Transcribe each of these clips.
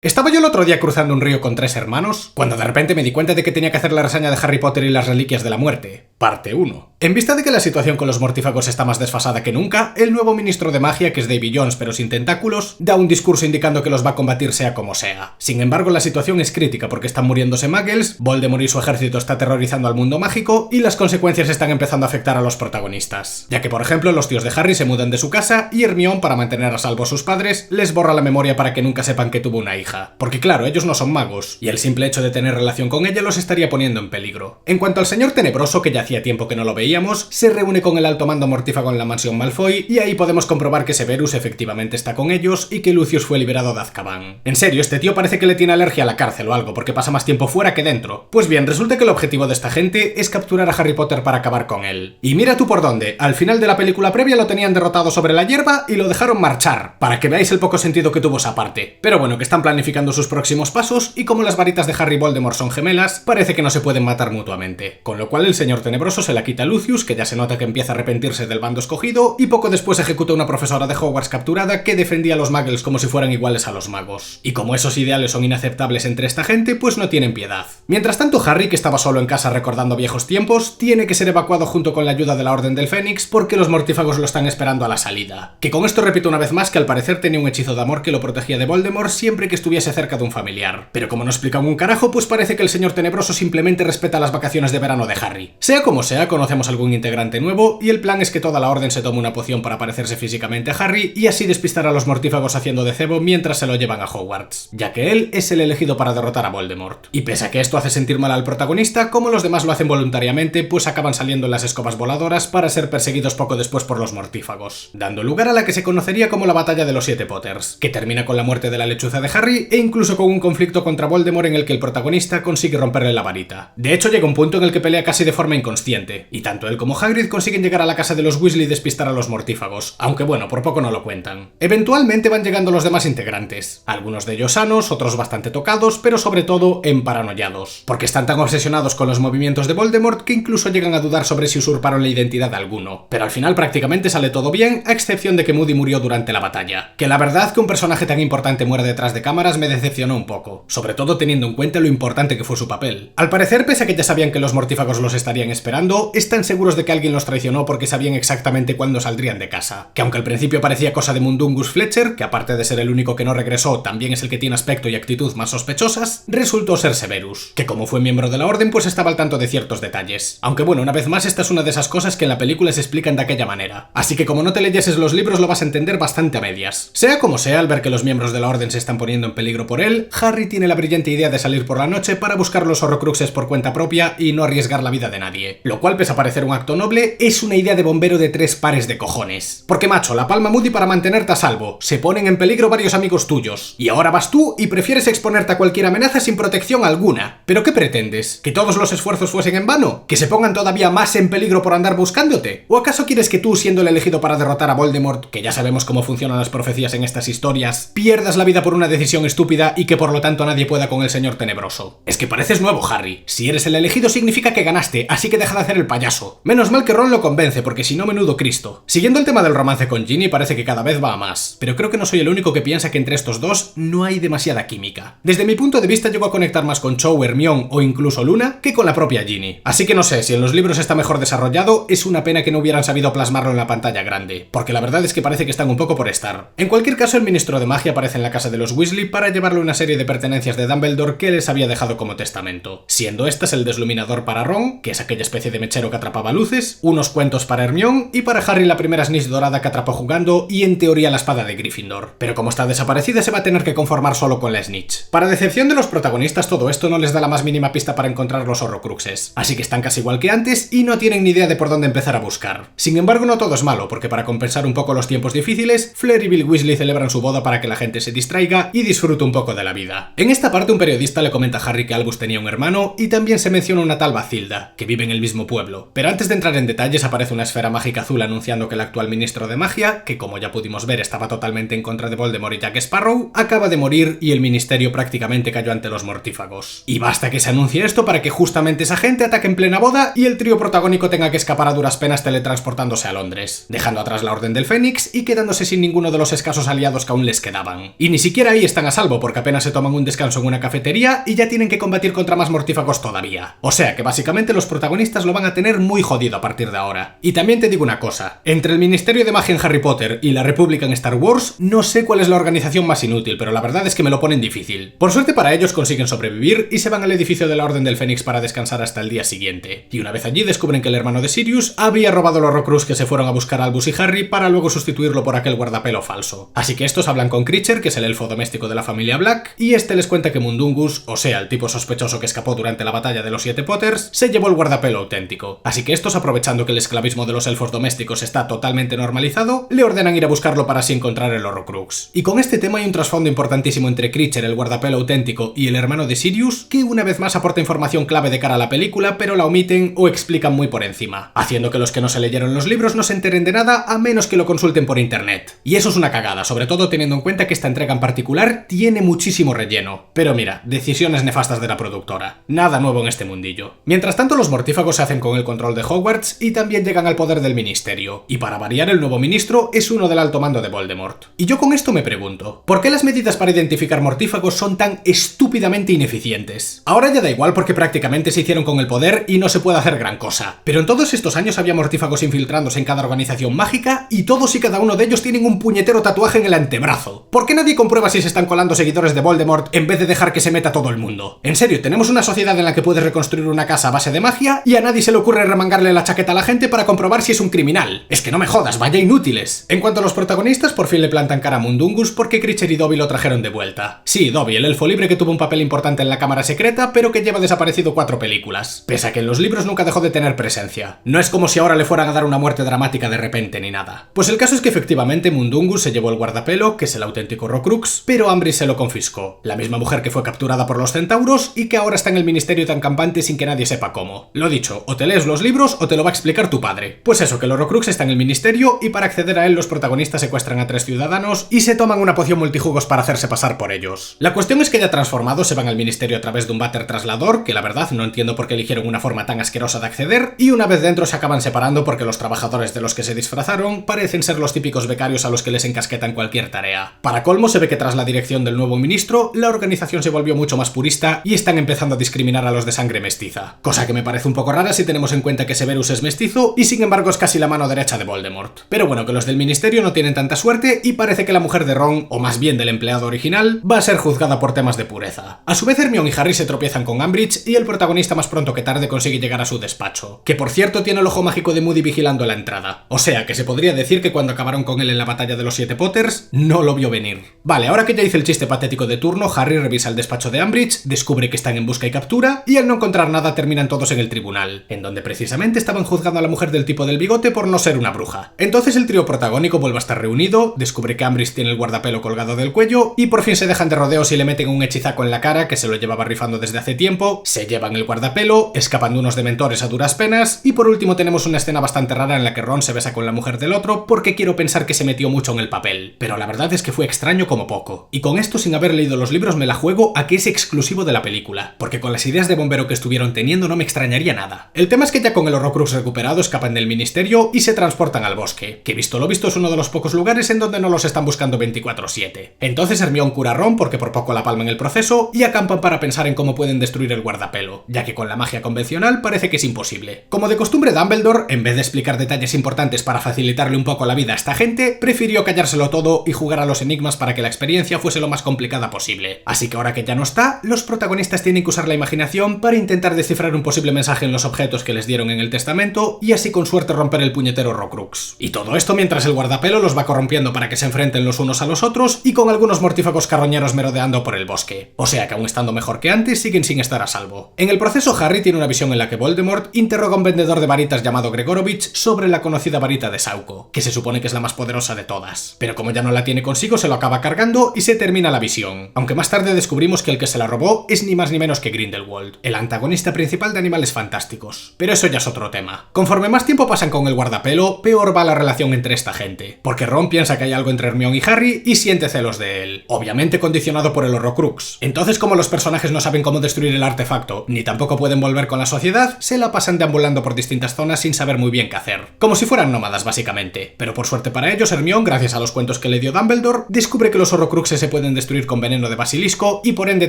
Estaba yo el otro día cruzando un río con 3 hermanos, cuando de repente me di cuenta de que tenía que hacer la reseña de Harry Potter y las Reliquias de la Muerte, parte 1. En vista de que la situación con los mortífagos está más desfasada que nunca, el nuevo ministro de magia, que es Davy Jones pero sin tentáculos, da un discurso indicando que los va a combatir sea como sea. Sin embargo, la situación es crítica porque están muriéndose muggles, Voldemort y su ejército está aterrorizando al mundo mágico y las consecuencias están empezando a afectar a los protagonistas. Ya que, por ejemplo, los tíos de Harry se mudan de su casa y Hermione, para mantener a salvo a sus padres, les borra la memoria para que nunca sepan que tuvo una hija. Porque claro, ellos no son magos, y el simple hecho de tener relación con ella los estaría poniendo en peligro. En cuanto al señor Tenebroso, que ya hacía tiempo que no lo veíamos, se reúne con el alto mando mortífago en la mansión Malfoy, y ahí podemos comprobar que Severus efectivamente está con ellos y que Lucius fue liberado de Azkaban. En serio, este tío parece que le tiene alergia a la cárcel o algo, porque pasa más tiempo fuera que dentro. Pues bien, resulta que el objetivo de esta gente es capturar a Harry Potter para acabar con él. Y mira tú por dónde, al final de la película previa lo tenían derrotado sobre la hierba y lo dejaron marchar, para que veáis el poco sentido que tuvo esa parte. Pero bueno, que están planificando sus próximos pasos y como las varitas de Harry y Voldemort son gemelas, parece que no se pueden matar mutuamente. Con lo cual el señor Tenebroso se la quita a Lucius, que ya se nota que empieza a arrepentirse del bando escogido, y poco después ejecuta a una profesora de Hogwarts capturada que defendía a los muggles como si fueran iguales a los magos. Y como esos ideales son inaceptables entre esta gente, pues no tienen piedad. Mientras tanto, Harry, que estaba solo en casa recordando viejos tiempos, tiene que ser evacuado junto con la ayuda de la Orden del Fénix porque los mortífagos lo están esperando a la salida. Que con esto repito una vez más que al parecer tenía un hechizo de amor que lo protegía de Voldemort siempre que estuviese cerca de un familiar. Pero como no explican un carajo, pues parece que el señor Tenebroso simplemente respeta las vacaciones de verano de Harry. Sea como sea, conocemos algún integrante nuevo y el plan es que toda la Orden se tome una poción para parecerse físicamente a Harry y así despistar a los mortífagos haciendo de cebo mientras se lo llevan a Hogwarts, ya que él es el elegido para derrotar a Voldemort. Y pese a que esto hace sentir mal al protagonista, como los demás lo hacen voluntariamente, pues acaban saliendo en las escobas voladoras para ser perseguidos poco después por los mortífagos, dando lugar a la que se conocería como la Batalla de los 7 Potters, que termina con la muerte de la lechuza de Harry e incluso con un conflicto contra Voldemort en el que el protagonista consigue romperle la varita. De hecho, llega un punto en el que pelea casi de forma inconsciente, y tanto él como Hagrid consiguen llegar a la casa de los Weasley y despistar a los mortífagos, aunque bueno, por poco no lo cuentan. Eventualmente van llegando los demás integrantes, algunos de ellos sanos, otros bastante tocados, pero sobre todo emparanoiados, porque están tan obsesionados con los movimientos de Voldemort que incluso llegan a dudar sobre si usurparon la identidad de alguno. Pero al final prácticamente sale todo bien, a excepción de que Moody murió durante la batalla. Que la verdad que un personaje tan importante muera detrás de cámaras me decepcionó un poco, sobre todo teniendo en cuenta lo importante que fue su papel. Al parecer, pese a que ya sabían que los mortífagos los estarían esperando, están seguros de que alguien los traicionó porque sabían exactamente cuándo saldrían de casa. Que aunque al principio parecía cosa de Mundungus Fletcher, que aparte de ser el único que no regresó, también es el que tiene aspecto y actitud más sospechosas, resultó ser Severus, que como fue miembro de la Orden pues estaba al tanto de ciertos detalles. Aunque bueno, una vez más esta es una de esas cosas que en la película se explican de aquella manera. Así que como no te leyeses los libros lo vas a entender bastante a medias. Sea como sea, al ver que los miembros de la Orden se están poniendo en peligro por él, Harry tiene la brillante idea de salir por la noche para buscar los horrocruxes por cuenta propia y no arriesgar la vida de nadie. Lo cual, pese a parecer un acto noble, es una idea de bombero de 3 pares de cojones. Porque macho, la palma Moody para mantenerte a salvo, se ponen en peligro varios amigos tuyos, y ahora vas tú y prefieres exponerte a cualquier amenaza sin protección alguna. ¿Pero qué pretendes? ¿Que todos los esfuerzos fuesen en vano? ¿Que se pongan todavía más en peligro por andar buscándote? ¿O acaso quieres que tú, siendo el elegido para derrotar a Voldemort, que ya sabemos cómo funcionan las profecías en estas historias, pierdas la vida por una decisión estúpida y que por lo tanto nadie pueda con el señor Tenebroso? Es que pareces nuevo, Harry. Si eres el elegido significa que ganaste, así que deja de hacer el payaso. Menos mal que Ron lo convence, porque si no, menudo Cristo. Siguiendo el tema del romance con Ginny, parece que cada vez va a más, pero creo que no soy el único que piensa que entre estos dos no hay demasiada química. Desde mi punto de vista llego a conectar más con Cho, Hermione o incluso Luna que con la propia Ginny. Así que no sé, si en los libros está mejor desarrollado, es una pena que no hubieran sabido plasmarlo en la pantalla grande, porque la verdad es que parece que están un poco por estar. En cualquier caso, el ministro de magia aparece en la casa de los Weasley para llevarle una serie de pertenencias de Dumbledore que les había dejado como testamento, siendo estas el desluminador para Ron, que es aquella especie de mechero que atrapaba luces, unos cuentos para Hermione y para Harry la primera snitch dorada que atrapó jugando y en teoría la espada de Gryffindor. Pero como está desaparecida se va a tener que conformar solo con la snitch. Para decepción de los protagonistas, todo esto no les da la más mínima pista para encontrar los horrocruxes, así que están casi igual que antes y no tienen ni idea de por dónde empezar a buscar. Sin embargo, no todo es malo, porque para compensar un poco los tiempos difíciles, Flair y Bill Weasley celebran su boda para que la gente se distraiga y disfrute un poco de la vida. En esta parte un periodista le comenta a Harry que Albus tenía un hermano y también se menciona una tal Bathilda, que vive en el el mismo pueblo. Pero antes de entrar en detalles aparece una esfera mágica azul anunciando que el actual ministro de magia, que como ya pudimos ver estaba totalmente en contra de Voldemort y Jack Sparrow, acaba de morir y el ministerio prácticamente cayó ante los mortífagos. Y basta que se anuncie esto para que justamente esa gente ataque en plena boda y el trío protagónico tenga que escapar a duras penas teletransportándose a Londres, dejando atrás la Orden del Fénix y quedándose sin ninguno de los escasos aliados que aún les quedaban. Y ni siquiera ahí están a salvo porque apenas se toman un descanso en una cafetería y ya tienen que combatir contra más mortífagos todavía. O sea que básicamente los protagonistas lo van a tener muy jodido a partir de ahora. Y también te digo una cosa, entre el Ministerio de Magia en Harry Potter y la República en Star Wars, no sé cuál es la organización más inútil, pero la verdad es que me lo ponen difícil. Por suerte para ellos consiguen sobrevivir y se van al edificio de la Orden del Fénix para descansar hasta el día siguiente. Y una vez allí descubren que el hermano de Sirius había robado los Horcrux que se fueron a buscar a Albus y Harry para luego sustituirlo por aquel guardapelo falso. Así que estos hablan con Kreacher, que es el elfo doméstico de la familia Black, y este les cuenta que Mundungus, o sea, el tipo sospechoso que escapó durante la batalla de los 7 Potters, se llevó el guardapelo auténtico. Así que estos, aprovechando que el esclavismo de los elfos domésticos está totalmente normalizado, le ordenan ir a buscarlo para así encontrar el Horcrux. Y con este tema hay un trasfondo importantísimo entre Kreacher, el guardapelo auténtico, y el hermano de Sirius, que una vez más aporta información clave de cara a la película, pero la omiten o explican muy por encima, haciendo que los que no se leyeron los libros no se enteren de nada a menos que lo consulten por internet. Y eso es una cagada, sobre todo teniendo en cuenta que esta entrega en particular tiene muchísimo relleno. Pero mira, decisiones nefastas de la productora. Nada nuevo en este mundillo. Mientras tanto, los mortífagos se hacen con el control de Hogwarts y también llegan al poder del ministerio. Y para variar, el nuevo ministro es uno del alto mando de Voldemort. Y yo con esto me pregunto, ¿por qué las medidas para identificar mortífagos son tan estúpidamente ineficientes? Ahora ya da igual porque prácticamente se hicieron con el poder y no se puede hacer gran cosa. Pero en todos estos años había mortífagos infiltrándose en cada organización mágica y todos y cada uno de ellos tienen un puñetero tatuaje en el antebrazo. ¿Por qué nadie comprueba si se están colando seguidores de Voldemort en vez de dejar que se meta todo el mundo? En serio, tenemos una sociedad en la que puedes reconstruir una casa a base de magia y a nadie se le ocurre remangarle la chaqueta a la gente para comprobar si es un criminal. Es que no me jodas, vaya inútiles. En cuanto a los protagonistas, por fin le plantan cara a Mundungus porque Kreacher y Dobby lo trajeron de vuelta. Sí, Dobby, el elfo libre que tuvo un papel importante en la cámara secreta, pero que lleva desaparecido 4 películas. Pese a que en los libros nunca dejó de tener presencia. No es como si ahora le fueran a dar una muerte dramática de repente ni nada. Pues el caso es que efectivamente Mundungus se llevó el guardapelo, que es el auténtico Horcrux, pero Umbridge se lo confiscó. La misma mujer que fue capturada por los centauros y que ahora está en el ministerio tan campante sin que nadie sepa cómo. Lo dicho, o te lees los libros o te lo va a explicar tu padre. Pues eso, que el Horcrux está en el ministerio y para acceder a él los protagonistas secuestran a 3 ciudadanos y se toman una poción multijugos para hacerse pasar por ellos. La cuestión es que ya transformados se van al ministerio a través de un váter traslador, que la verdad no entiendo por qué eligieron una forma tan asquerosa de acceder, y una vez dentro se acaban separando porque los trabajadores de los que se disfrazaron parecen ser los típicos becarios a los que les encasquetan cualquier tarea. Para colmo se ve que tras la dirección del nuevo ministro, la organización se volvió mucho más purista y están empezando a discriminar a los de sangre mestiza. Cosa que me parece un poco rara si tenemos en cuenta que Severus es mestizo y sin embargo es casi la mano derecha de Voldemort. Pero bueno, que los del ministerio no tienen tanta suerte y parece que la mujer de Ron, o más bien del empleado original, va a ser juzgada por temas de pureza. A su vez Hermione y Harry se tropiezan con Umbridge y el protagonista más pronto que tarde consigue llegar a su despacho, que por cierto tiene el ojo mágico de Moody vigilando la entrada. O sea que se podría decir que cuando acabaron con él en la batalla de los 7 Potters, no lo vio venir. Vale, ahora que ya hice el chiste patético de turno, Harry revisa el despacho de Umbridge, descubre que están en busca y captura, y al no encontrar nada terminan todos en el tribunal, en donde precisamente estaban juzgando a la mujer del tipo del bigote por no ser una bruja. Entonces el trío protagónico vuelve a estar reunido, descubre que Umbridge tiene el guardapelo colgado del cuello, y por fin se dejan de rodeos y le meten un hechizaco en la cara que se lo llevaba rifando desde hace tiempo, se llevan el guardapelo, escapan de unos dementores a duras penas, y por último tenemos una escena bastante rara en la que Ron se besa con la mujer del otro porque quiero pensar que se metió mucho en el papel, pero la verdad es que fue extraño como poco. Y con esto, sin haber leído los libros, me la juego a que es exclusivo de la película, porque con las ideas de bombero que estuvieron teniendo no me extrañaría nada. El tema es que ya con el Horcrux recuperado escapan del ministerio y se transportan al bosque, que visto lo visto es uno de los pocos lugares en donde no los están buscando 24/7. Entonces Hermione cura a Ron porque por poco la palma en el proceso y acampan para pensar en cómo pueden destruir el guardapelo, ya que con la magia convencional parece que es imposible. Como de costumbre Dumbledore, en vez de explicar detalles importantes para facilitarle un poco la vida a esta gente, prefirió callárselo todo y jugar a los enigmas para que la experiencia fuese lo más complicada posible. Así que ahora que ya no está, los protagonistas tienen que usar la imaginación para intentar descifrar un posible mensaje en los objetos que les dieron en el testamento y así con suerte romper el puñetero Horcrux. Y todo esto mientras el guardapelo los va corrompiendo para que se enfrenten los unos a los otros y con algunos mortífagos carroñeros merodeando por el bosque. O sea que aún estando mejor que antes, siguen sin estar a salvo. En el proceso Harry tiene una visión en la que Voldemort interroga a un vendedor de varitas llamado Gregorovich sobre la conocida varita de Sauco, que se supone que es la más poderosa de todas. Pero como ya no la tiene consigo, se lo acaba cargando y se termina la visión. Aunque más tarde descubrimos que el que se la robó es ni más ni menos que Grindelwald, el antagonista principal de Animales Fantásticos. fantásticos. Pero eso ya es otro tema. Conforme más tiempo pasan con el guardapelo, peor va la relación entre esta gente. Porque Ron piensa que hay algo entre Hermione y Harry y siente celos de él. Obviamente condicionado por el Horrocrux. Entonces, como los personajes no saben cómo destruir el artefacto, ni tampoco pueden volver con la sociedad, se la pasan deambulando por distintas zonas sin saber muy bien qué hacer. Como si fueran nómadas, básicamente. Pero por suerte para ellos, Hermione, gracias a los cuentos que le dio Dumbledore, descubre que los Horrocruxes se pueden destruir con veneno de basilisco y por ende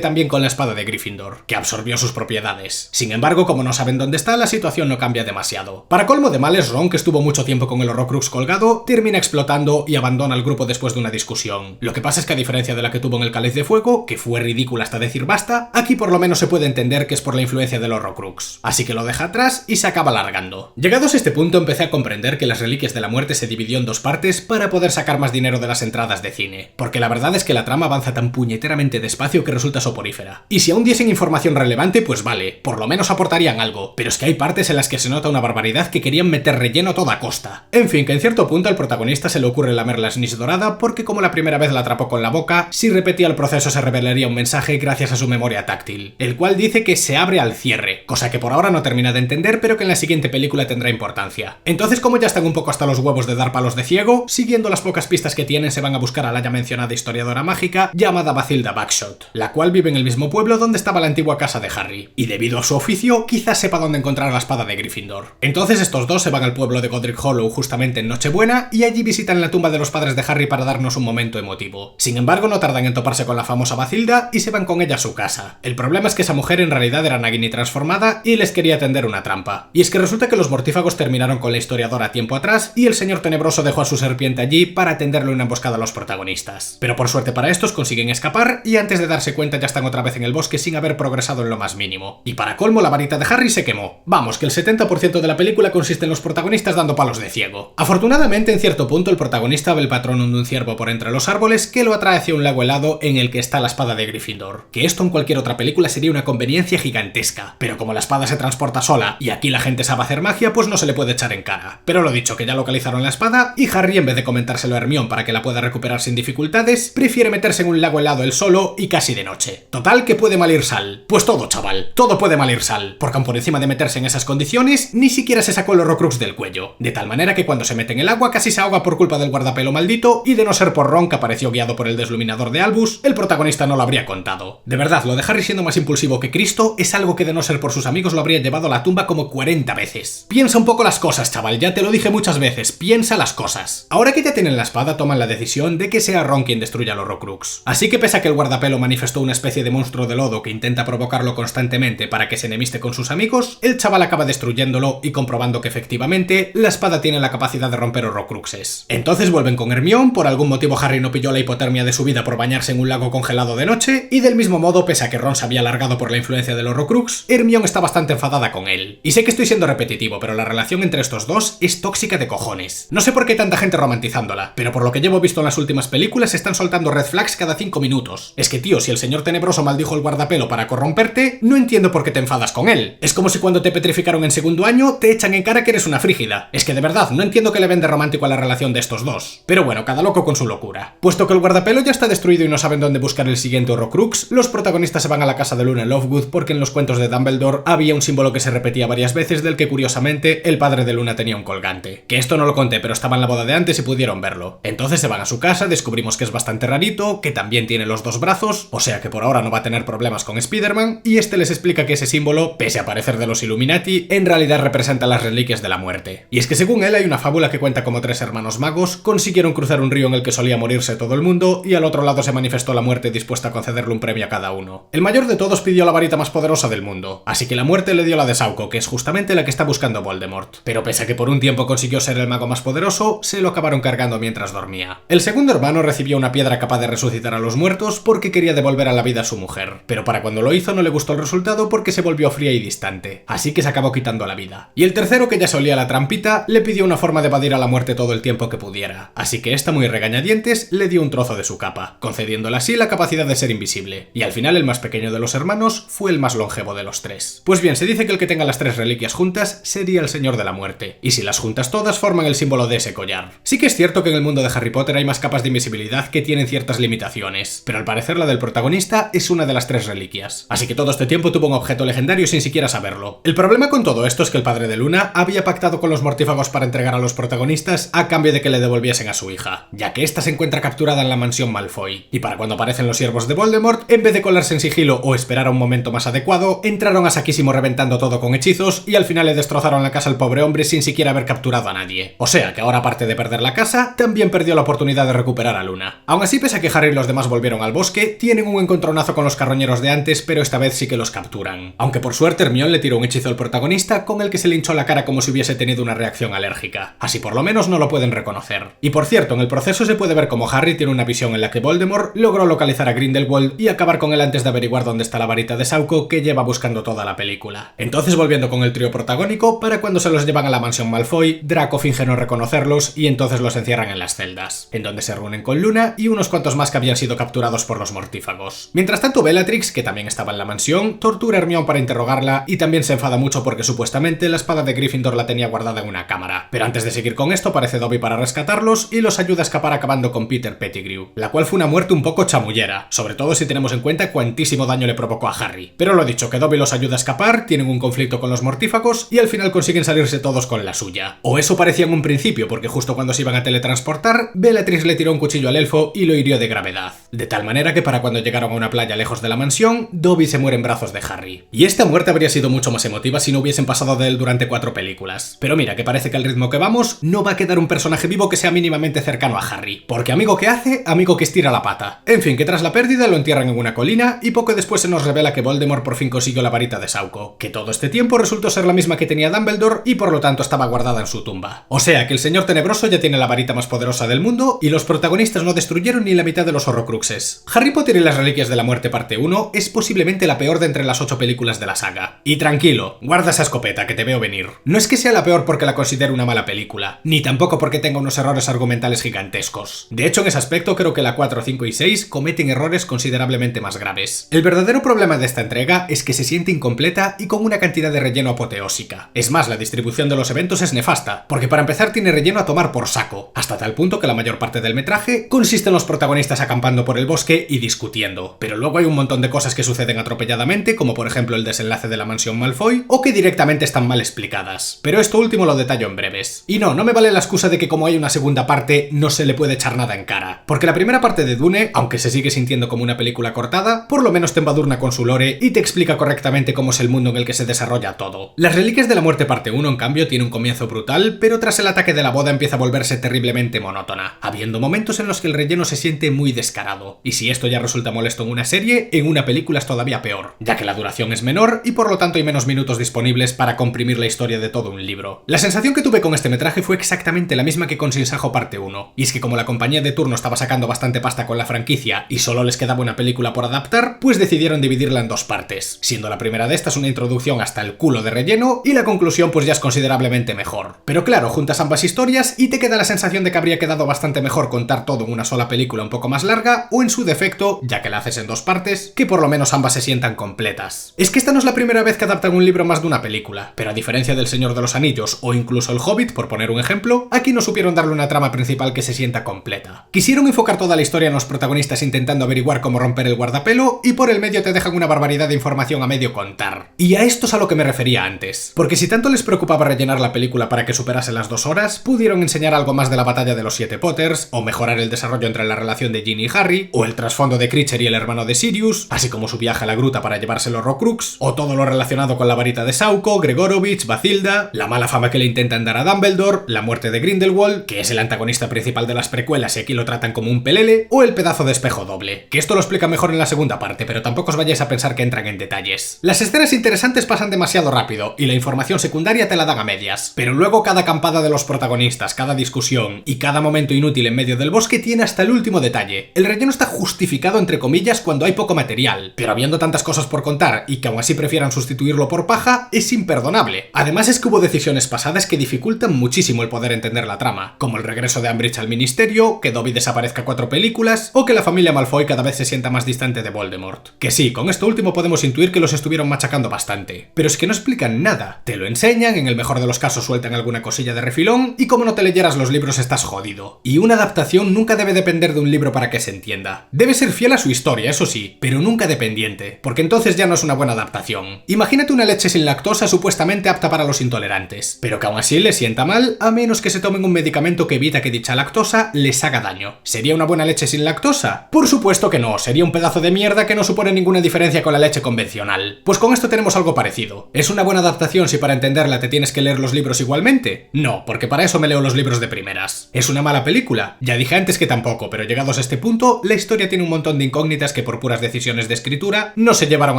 también con la espada de Gryffindor, que absorbió sus propiedades. Sin embargo, como no saben dónde está, la situación no cambia demasiado. Para colmo de males, Ron, que estuvo mucho tiempo con el Horrocrux colgado, termina explotando y abandona al grupo después de una discusión. Lo que pasa es que a diferencia de la que tuvo en el Cáliz de Fuego, que fue ridícula hasta decir basta, aquí por lo menos se puede entender que es por la influencia del Horrocrux. Así que lo deja atrás y se acaba largando. Llegados a este punto empecé a comprender que las Reliquias de la Muerte se dividió en dos partes para poder sacar más dinero de las entradas de cine. Porque la verdad es que la trama avanza tan puñeteramente despacio que resulta soporífera. Y si aún diesen información relevante, pues vale, por lo menos aportarían algo. Pero es que hay partes en las que se nota una barbaridad que querían meter relleno a toda costa. En fin, que en cierto punto al protagonista se le ocurre lamer la snitch dorada porque como la primera vez la atrapó con la boca, si repetía el proceso se revelaría un mensaje gracias a su memoria táctil, el cual dice que se abre al cierre, cosa que por ahora no termina de entender pero que en la siguiente película tendrá importancia. Entonces, como ya están un poco hasta los huevos de dar palos de ciego, siguiendo las pocas pistas que tienen se van a buscar a la ya mencionada historiadora mágica llamada Bathilda Bagshot, la cual vive en el mismo pueblo donde estaba la antigua casa de Harry, y debido a su oficio quizás sepa dónde encontrar la espada de Gryffindor. Entonces estos dos se van al pueblo de Godric Hollow justamente en Nochebuena y allí visitan la tumba de los padres de Harry para darnos un momento emotivo. Sin embargo, no tardan en toparse con la famosa Bathilda y se van con ella a su casa. El problema es que esa mujer en realidad era Nagini transformada y les quería tender una trampa. Y es que resulta que los mortífagos terminaron con la historiadora tiempo atrás y el señor tenebroso dejó a su serpiente allí para tenderle una emboscada a los protagonistas. Pero por suerte para estos consiguen escapar y antes de darse cuenta ya están otra vez en el bosque sin haber progresado en lo más mínimo. Y para colmo la varita de Harry se quemó. Vamos, que el 70% de la película consiste en los protagonistas dando palos de ciego. Afortunadamente en cierto punto el protagonista ve el patronum de un ciervo por entre los árboles que lo atrae hacia un lago helado en el que está la espada de Gryffindor. Que esto en cualquier otra película sería una conveniencia gigantesca. Pero como la espada se transporta sola y aquí la gente sabe hacer magia, pues no se le puede echar en cara. Pero lo dicho, que ya localizaron la espada y Harry, en vez de comentárselo a Hermione para que la pueda recuperar sin dificultades, prefiere meterse en un lago helado él solo y casi de noche. Total, que puede mal ir sal. Pues todo, chaval, todo puede mal ir sal. Porque aun por encima de meterse en esas condiciones, ni siquiera se sacó el Horrocrux del cuello. De tal manera que cuando se mete en el agua casi se ahoga por culpa del guardapelo maldito y de no ser por Ron, que apareció guiado por el desluminador de Albus, el protagonista no lo habría contado. De verdad, lo de Harry siendo más impulsivo que Cristo es algo que de no ser por sus amigos lo habría llevado a la tumba como 40 veces. Piensa un poco las cosas, chaval, ya te lo dije muchas veces, piensa las cosas. Ahora que ya tienen la espada, toman la decisión de que sea Ron quien destruya el Horrocrux. Así que pese a que el guardapelo manifestó una especie de monstruo de lodo que intenta provocarlo constantemente para que se enemiste con sus amigos, el chaval acaba destruyéndolo y comprobando que efectivamente la espada tiene la capacidad de romper Horrocruxes. Entonces vuelven con Hermione, por algún motivo Harry no pilló la hipotermia de su vida por bañarse en un lago congelado de noche, y del mismo modo, pese a que Ron se había alargado por la influencia del Horrocrux, Hermione está bastante enfadada con él. Y sé que estoy siendo repetitivo, pero la relación entre estos dos es tóxica de cojones. No sé por qué hay tanta gente romantizándola, pero por lo que llevo visto en las últimas películas están soltando red flags cada 5 minutos. Es que tío, si el señor tenebroso maldijo el guardapelo para corromperte, no entiendo por qué te enfadas con él. Es como si cuando te petrificaron en segundo año te echan en cara que eres una frígida. Es que de verdad, no entiendo qué le ven de romántico a la relación de estos dos. Pero bueno, cada loco con su locura. Puesto que el guardapelo ya está destruido y no saben dónde buscar el siguiente Horrocrux, los protagonistas se van a la casa de Luna en Lovewood porque en los cuentos de Dumbledore había un símbolo que se repetía varias veces del que curiosamente el padre de Luna tenía un colgante. Que esto no lo conté, pero estaba en la boda de antes y pudieron verlo. Entonces se van a su casa, descubrimos que es bastante rarito, que también tiene los dos brazos, o sea que por ahora no va a tener problemas con Spider-Man, y este les explica que ese símbolo, pese a parecer de los Illuminati, en realidad representa las reliquias de la muerte. Y es que según él hay una fábula que cuenta como 3 hermanos magos consiguieron cruzar un río en el que solía morirse todo el mundo y al otro lado se manifestó la muerte dispuesta a concederle un premio a cada uno. El mayor de todos pidió la varita más poderosa del mundo, así que la muerte le dio la de Sauco, que es justamente la que está buscando Voldemort. Pero pese a que por un tiempo consiguió ser el mago más poderoso, se lo acabaron cargando mientras dormía. El segundo hermano recibió una piedra capaz de resucitar a los muertos porque quería devolver a la vida a su mujer, pero para cuando lo hizo no le gustó el resultado porque se volvió fría y distante, así que se acabó quitando la vida. Y el tercero, que ya se olía la trampita, le pidió una forma de evadir a la muerte todo el tiempo que pudiera, así que esta, muy regañadientes, le dio un trozo de su capa, concediéndole así la capacidad de ser invisible, y al final el más pequeño de los hermanos fue el más longevo de los 3. Pues bien, se dice que el que tenga las 3 reliquias juntas sería el Señor de la Muerte, y si las juntas todas forman el símbolo de ese collar. Sí que es cierto que en el mundo de Harry Potter hay más capas de invisibilidad que tienen ciertas limitaciones, pero al parecer la del protagonista es una de las 3 reliquias, así que todo este tiempo tuvo un objeto legendario sin siquiera saberlo, todo. El problema con todo esto es que el padre de Luna había pactado con los mortífagos para entregar a los protagonistas a cambio de que le devolviesen a su hija, ya que ésta se encuentra capturada en la mansión Malfoy, y para cuando aparecen los siervos de Voldemort, en vez de colarse en sigilo o esperar a un momento más adecuado, entraron a saquísimo reventando todo con hechizos y al final le destrozaron la casa al pobre hombre sin siquiera haber capturado a nadie. O sea que ahora, aparte de perder la casa, también perdió la oportunidad de recuperar a Luna. Aún así, pese a que Harry y los demás volvieron al bosque, tienen un encontronazo con los carroñeros de antes, pero esta vez sí que los capturan. Aunque por suerte Hermione le tiró un hechizo al protagonista con el que se le hinchó la cara como si hubiese tenido una reacción alérgica. Así por lo menos no lo pueden reconocer. Y por cierto, en el proceso se puede ver como Harry tiene una visión en la que Voldemort logró localizar a Grindelwald y acabar con él antes de averiguar dónde está la varita de Sauco que lleva buscando toda la película. Entonces, volviendo con el trío protagónico, para cuando se los llevan a la mansión Malfoy, Draco finge no reconocerlos y entonces los encierran en las celdas, en donde se reúnen con Luna y unos cuantos más que habían sido capturados por los mortífagos. Mientras tanto, Bellatrix, que también estaba en la mansión, tortura a Hermione para interrogarla y también se enfada mucho porque supuestamente la espada de Gryffindor la tenía guardada en una cámara. Pero antes de seguir con esto, aparece Dobby para rescatarlos y los ayuda a escapar acabando con Peter Pettigrew, la cual fue una muerte un poco chamullera, sobre todo si tenemos en cuenta cuantísimo daño le provocó a Harry. Pero lo dicho, que Dobby los ayuda a escapar, tienen un conflicto con los mortífagos y al final consiguen salirse todos con la suya. O eso parecía en un principio, porque justo cuando se iban a teletransportar, Bellatrix le tiró un cuchillo al elfo y lo hirió de gravedad. De tal manera que para cuando llegaron a una playa lejos de la mansión, Dobby se muere en brazos de Harry. Y esta muerte habría sido mucho más emotiva si no hubiesen pasado de él durante 4 películas. Pero mira, que parece que al ritmo que vamos, no va a quedar un personaje vivo que sea mínimamente cercano a Harry. Porque amigo que hace, amigo que estira la pata. En fin, que tras la pérdida lo entierran en una colina y poco después se nos revela que Voldemort por fin consiguió la varita de Sauco, que todo este tiempo resultó ser la misma que tenía Dumbledore y por lo tanto estaba guardada en su tumba. O sea que el señor tenebroso ya tiene la varita más poderosa del mundo y los protagonistas no destruyeron ni la mitad de los Horrocruxes. Harry Potter y las Reliquias de la Muerte parte 1 es posiblemente la peor de entre las 8 películas de la saga. Y tranquilo, guarda esa escopeta que te veo venir. No es que sea la peor porque la considero una mala película, ni tampoco porque tenga unos errores argumentales gigantescos. De hecho, en ese aspecto creo que la 4, 5 y 6 cometen errores considerablemente más graves. El verdadero problema de esta entrega es que se siente incompleta y con una cantidad de relleno apoteósica. Es más, la distribución de los eventos es nefasta, porque para empezar tiene relleno a tomar por saco, hasta tal punto que la mayor parte del metraje consiste en los protagonistas acampando por el bosque y discutiendo. Pero luego hay un montón de cosas que suceden atropelladamente, como por ejemplo el desenlace de la mansión Malfoy, o que directamente están mal explicadas. Pero esto último lo detallo en breves. Y no me vale la excusa de que como hay una segunda parte, no se le puede echar nada en cara. Porque la primera parte de Dune, aunque se sigue sintiendo como una película cortada, por lo menos te embadurna con su lore y te explica correctamente cómo es el mundo en el que se desarrolla todo. Las Reliquias de la Muerte parte 1, en cambio, tiene un comienzo brutal, pero tras el ataque de la boda empieza a volverse terriblemente monótona, habiendo momentos en los que el relleno se siente muy descarado. Y si esto ya resulta molesto en una serie, en una película es todavía peor, ya que la duración es menor y por lo tanto hay menos minutos disponibles para comprimir la historia de todo un libro. La sensación que tuve con este metraje fue exactamente la misma que con Sin Sajo parte 1, y es que como la compañía de turno estaba sacando bastante pasta con la franquicia y solo les quedaba una película por adaptar, pues decidieron dividirla en 2 partes, siendo la primera de estas una introducción hasta el culo de relleno y la conclusión pues ya es considerablemente mejor. Pero claro, juntas ambas historias y te queda la sensación de que habría quedado bastante mejor contar todo en una sola película un poco más larga, o en su defecto, ya que la haces en 2 partes, que por lo menos ambas se sientan completas. Es que esta no es la primera vez que adaptan un libro más de una película, pero a diferencia del Señor de los Anillos o incluso El Hobbit, por poner un ejemplo, aquí no supieron darle una trama principal que se sienta completa. Quisieron enfocar toda la historia en los protagonistas intentando averiguar cómo romper el guardapelo y por el medio te dejan una barbaridad de información a medio contar. Y a esto es a lo que me refería antes, porque si tanto les preocupaba rellenar la película para que superase las 2 horas, pudieron enseñar algo más de la batalla de los 7 Potters, o mejorar el desarrollo entre la relación de Ginny y Harry, o el trasfondo de Kreacher y el hermano de Sirius, así como su viaje a la gruta para llevarse los Horrocrux, o todo lo relacionado con la varita de Sauco, Gregorovich, Bathilda, la mala fama que le intentan dar a Dumbledore, la muerte de Grindelwald, que es el antagonista principal de las precuelas y aquí lo tratan como un pelele, o el pedazo de espejo doble, que esto lo explica mejor en la segunda parte, pero tampoco os vayáis a pensar que entran en detalles. Las escenas interesantes pasan demasiado rápido y la información secundaria te la dan a medias, pero luego cada acampada de los protagonistas, cada discusión y cada momento inútil en medio del bosque tiene hasta el último detalle. El relleno está justificado entre comillas cuando hay poco material, pero habiendo tantas cosas por contar y que aún así prefieran sustituirlo por paja, es imperdonable. Además es que hubo decisiones pasadas que dificultan muchísimo el poder entender la trama, como el regreso de Umbridge al ministerio, que Dobby desaparezca 4 películas, o que la familia Malfoy cada vez se sienta más distante de Voldemort. Que sí, con esto último podemos intuir que los estuvieron machacando bastante, pero es que no explican nada. Te lo enseñan, en el mejor de los casos sueltan alguna cosilla de refilón, y como no te leyeras los libros estás jodido. Y una adaptación nunca debe depender de un libro para que se entienda. Debe ser fiel a su historia, eso sí, pero nunca dependiente, porque entonces ya no es una buena adaptación. Imagínate convierte una leche sin lactosa supuestamente apta para los intolerantes, pero que aún así les sienta mal a menos que se tomen un medicamento que evita que dicha lactosa les haga daño. ¿Sería una buena leche sin lactosa? Por supuesto que no, sería un pedazo de mierda que no supone ninguna diferencia con la leche convencional. Pues con esto tenemos algo parecido. ¿Es una buena adaptación si para entenderla te tienes que leer los libros igualmente? No, porque para eso me leo los libros de primeras. ¿Es una mala película? Ya dije antes que tampoco, pero llegados a este punto, la historia tiene un montón de incógnitas que por puras decisiones de escritura no se llevaron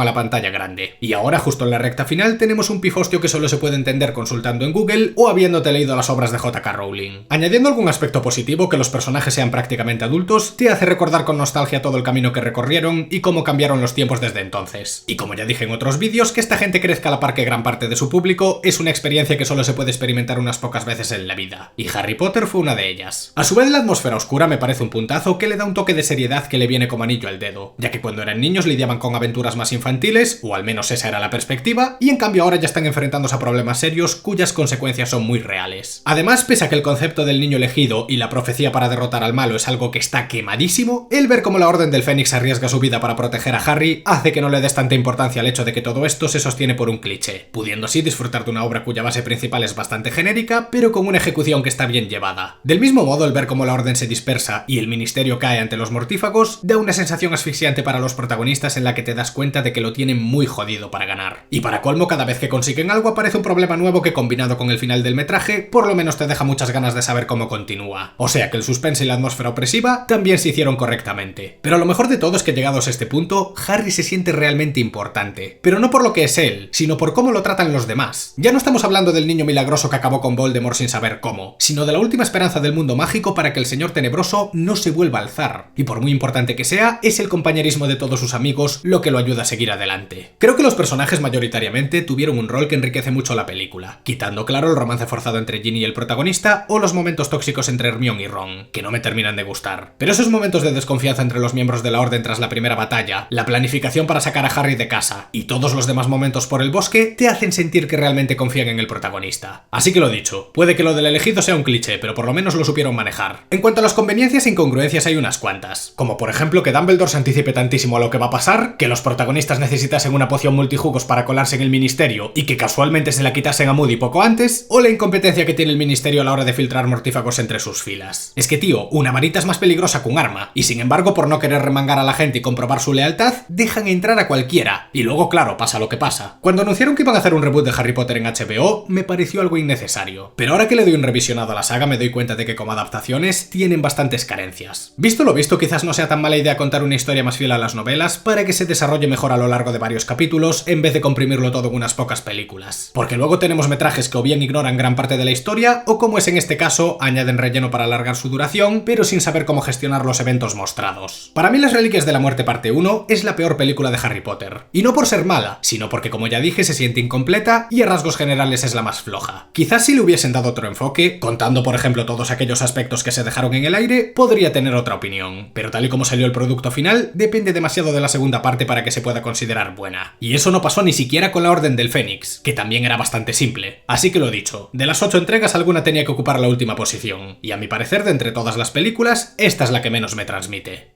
a la pantalla grande. Y ahora, justo en la recta final, tenemos un pifostio que solo se puede entender consultando en Google o habiéndote leído las obras de J.K. Rowling. Añadiendo algún aspecto positivo, que los personajes sean prácticamente adultos, te hace recordar con nostalgia todo el camino que recorrieron y cómo cambiaron los tiempos desde entonces. Y como ya dije en otros vídeos, que esta gente crezca a la par que gran parte de su público es una experiencia que solo se puede experimentar unas pocas veces en la vida. Y Harry Potter fue una de ellas. A su vez, la atmósfera oscura me parece un puntazo que le da un toque de seriedad que le viene como anillo al dedo, ya que cuando eran niños lidiaban con aventuras más infantiles, o al menos esa era la perspectiva, y en cambio ahora ya están enfrentándose a problemas serios cuyas consecuencias son muy reales. Además, pese a que el concepto del niño elegido y la profecía para derrotar al malo es algo que está quemadísimo, el ver cómo la Orden del Fénix arriesga su vida para proteger a Harry hace que no le des tanta importancia al hecho de que todo esto se sostiene por un cliché, pudiendo así disfrutar de una obra cuya base principal es bastante genérica, pero con una ejecución que está bien llevada. Del mismo modo, el ver cómo la Orden se dispersa y el Ministerio cae ante los mortífagos da una sensación asfixiante para los protagonistas en la que te das cuenta de que lo tienen muy jodido para ganar. Y para colmo, cada vez que consiguen algo aparece un problema nuevo que, combinado con el final del metraje, por lo menos te deja muchas ganas de saber cómo continúa. O sea que el suspense y la atmósfera opresiva también se hicieron correctamente. Pero lo mejor de todo es que llegados a este punto, Harry se siente realmente importante. Pero no por lo que es él, sino por cómo lo tratan los demás. Ya no estamos hablando del niño milagroso que acabó con Voldemort sin saber cómo, sino de la última esperanza del mundo mágico para que el Señor Tenebroso no se vuelva a alzar. Y por muy importante que sea, es el compañerismo de todos sus amigos lo que lo ayuda a seguir adelante. Creo que los personajes mayoritariamente tuvieron un rol que enriquece mucho la película, quitando claro el romance forzado entre Ginny y el protagonista o los momentos tóxicos entre Hermione y Ron, que no me terminan de gustar. Pero esos momentos de desconfianza entre los miembros de la Orden tras la primera batalla, la planificación para sacar a Harry de casa y todos los demás momentos por el bosque te hacen sentir que realmente confían en el protagonista. Así que lo dicho, puede que lo del elegido sea un cliché, pero por lo menos lo supieron manejar. En cuanto a las conveniencias e incongruencias hay unas cuantas, como por ejemplo que Dumbledore se anticipe tantísimo a lo que va a pasar, que los protagonistas necesitasen una poción multijugos para colarse en el ministerio y que casualmente se la quitasen a Moody poco antes, o la incompetencia que tiene el ministerio a la hora de filtrar mortífagos entre sus filas. Es que tío, una varita es más peligrosa que un arma, y sin embargo por no querer remangar a la gente y comprobar su lealtad, dejan entrar a cualquiera, y luego claro, pasa lo que pasa. Cuando anunciaron que iban a hacer un reboot de Harry Potter en HBO, me pareció algo innecesario, pero ahora que le doy un revisionado a la saga me doy cuenta de que como adaptaciones tienen bastantes carencias. Visto lo visto, quizás no sea tan mala idea contar una historia más fiel a las novelas para que se desarrolle mejor a lo largo de varios capítulos en vez de comprimirlo todo en unas pocas películas, porque luego tenemos metrajes que o bien ignoran gran parte de la historia o, como es en este caso, añaden relleno para alargar su duración pero sin saber cómo gestionar los eventos mostrados. Para mí Las Reliquias de la Muerte parte 1 es la peor película de Harry Potter, y no por ser mala, sino porque como ya dije se siente incompleta y a rasgos generales es la más floja. Quizás si le hubiesen dado otro enfoque, contando por ejemplo todos aquellos aspectos que se dejaron en el aire, podría tener otra opinión, pero tal y como salió el producto final, depende demasiado de la segunda parte para que se pueda considerar buena. Y eso no pasó ni siquiera con la Orden del Fénix, que también era bastante simple. Así que lo dicho, de las 8 entregas alguna tenía que ocupar la última posición, y a mi parecer de entre todas las películas, esta es la que menos me transmite.